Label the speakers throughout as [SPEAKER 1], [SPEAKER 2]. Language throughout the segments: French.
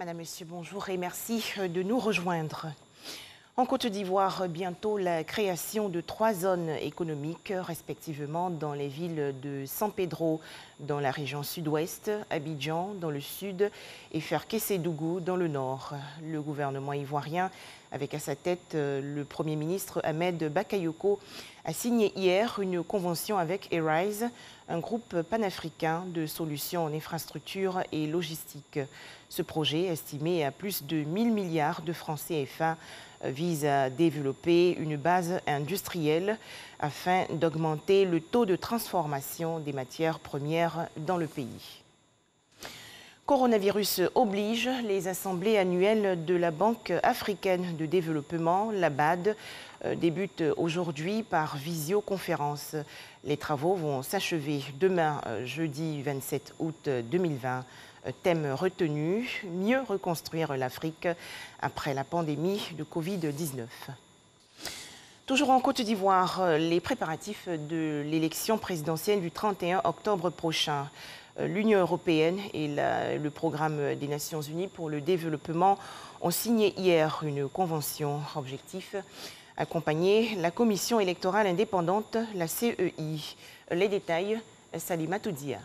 [SPEAKER 1] Madame, Monsieur, bonjour et merci de nous rejoindre. En Côte d'Ivoire, bientôt la création de 3 zones économiques, respectivement dans les villes de San Pedro, dans la région sud-ouest, Abidjan, dans le sud, et Ferkessédougou, dans le nord. Le gouvernement ivoirien, avec à sa tête le Premier ministre Ahmed Bakayoko, a signé hier une convention avec Arise, un groupe panafricain de solutions en infrastructure et logistique. Ce projet, estimé à plus de 1000 milliards de francs CFA, vise à développer une base industrielle afin d'augmenter le taux de transformation des matières premières dans le pays. Coronavirus oblige, les assemblées annuelles de la Banque africaine de développement, la BAD, débutent aujourd'hui par visioconférence. Les travaux vont s'achever demain, jeudi 27 août 2020. Thème retenu, mieux reconstruire l'Afrique après la pandémie de Covid-19. Toujours en Côte d'Ivoire, les préparatifs de l'élection présidentielle du 31 octobre prochain. L'Union européenne et le Programme des Nations Unies pour le développement ont signé hier une convention. Objectif, accompagner la Commission électorale indépendante, la CEI. Les détails, Salima Toudia.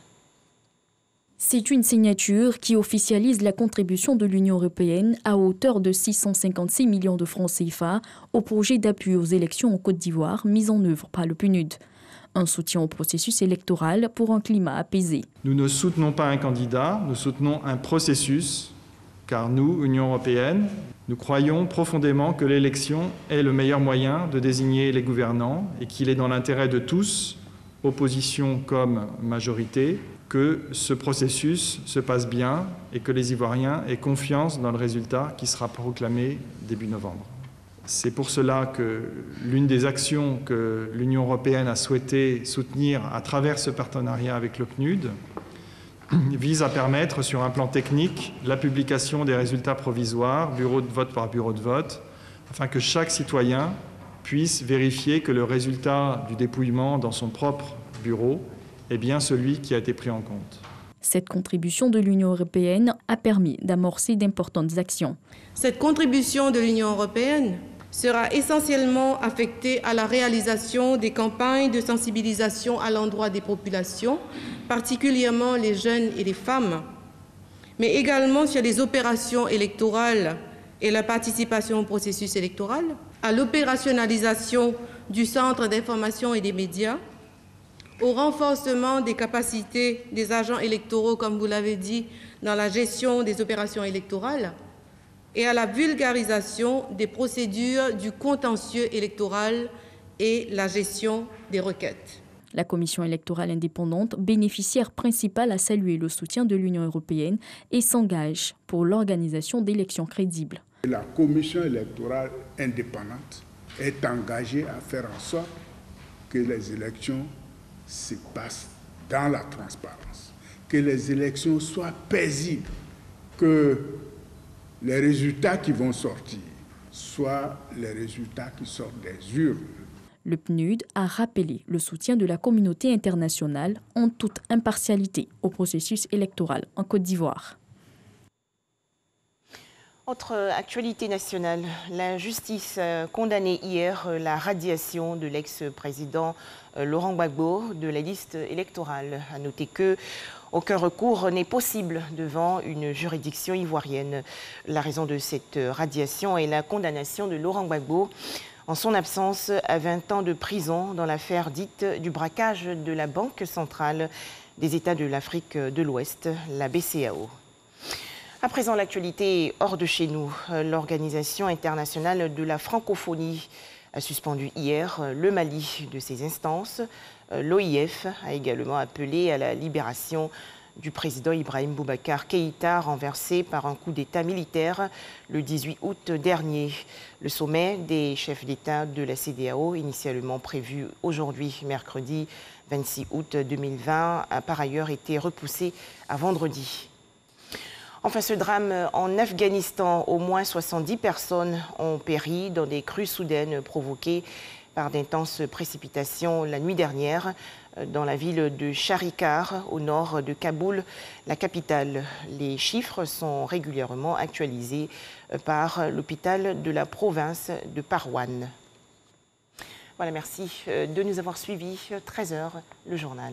[SPEAKER 2] C'est une signature qui officialise la contribution de l'Union européenne à hauteur de 656 millions de francs CFA au projet d'appui aux élections en Côte d'Ivoire mis en œuvre par le PNUD. Un soutien au processus électoral pour un climat apaisé.
[SPEAKER 3] Nous ne soutenons pas un candidat, nous soutenons un processus, car nous, Union européenne, nous croyons profondément que l'élection est le meilleur moyen de désigner les gouvernants et qu'il est dans l'intérêt de tous, opposition comme majorité, que ce processus se passe bien et que les Ivoiriens aient confiance dans le résultat qui sera proclamé début novembre. C'est pour cela que l'une des actions que l'Union européenne a souhaité soutenir à travers ce partenariat avec le PNUD vise à permettre, sur un plan technique, la publication des résultats provisoires, bureau de vote par bureau de vote, afin que chaque citoyen puisse vérifier que le résultat du dépouillement dans son propre bureau est bien celui qui a été pris en compte.
[SPEAKER 2] Cette contribution de l'Union européenne a permis d'amorcer d'importantes actions.
[SPEAKER 4] Cette contribution de l'Union européenne sera essentiellement affectée à la réalisation des campagnes de sensibilisation à l'endroit des populations, particulièrement les jeunes et les femmes, mais également sur les opérations électorales et la participation au processus électoral, à l'opérationnalisation du Centre d'information et des médias, au renforcement des capacités des agents électoraux, comme vous l'avez dit, dans la gestion des opérations électorales, et à la vulgarisation des procédures du contentieux électoral et la gestion des requêtes.
[SPEAKER 2] La Commission électorale indépendante, bénéficiaire principale, a salué le soutien de l'Union européenne et s'engage pour l'organisation d'élections crédibles.
[SPEAKER 5] La Commission électorale indépendante est engagée à faire en sorte que les élections se passent dans la transparence, que les élections soient paisibles, que les résultats qui vont sortir soient les résultats qui sortent des urnes.
[SPEAKER 2] Le PNUD a rappelé le soutien de la communauté internationale en toute impartialité au processus électoral en Côte d'Ivoire.
[SPEAKER 1] Autre actualité nationale, la justice a condamné hier la radiation de l'ex-président Laurent Gbagbo de la liste électorale. À noter que aucun recours n'est possible devant une juridiction ivoirienne. La raison de cette radiation est la condamnation de Laurent Gbagbo en son absence à 20 ans de prison dans l'affaire dite du braquage de la Banque centrale des États de l'Afrique de l'Ouest, la BCAO. À présent, l'actualité hors de chez nous. L'Organisation internationale de la francophonie a suspendu hier le Mali de ses instances. L'OIF a également appelé à la libération du président Ibrahim Boubacar Keïta, renversé par un coup d'État militaire le 18 août dernier. Le sommet des chefs d'État de la CEDEAO, initialement prévu aujourd'hui, mercredi 26 août 2020, a par ailleurs été repoussé à vendredi. Enfin, ce drame en Afghanistan, au moins 70 personnes ont péri dans des crues soudaines provoquées par d'intenses précipitations la nuit dernière dans la ville de Charikar, au nord de Kaboul, la capitale. Les chiffres sont régulièrement actualisés par l'hôpital de la province de Parwan. Voilà, merci de nous avoir suivis. 13h, le journal.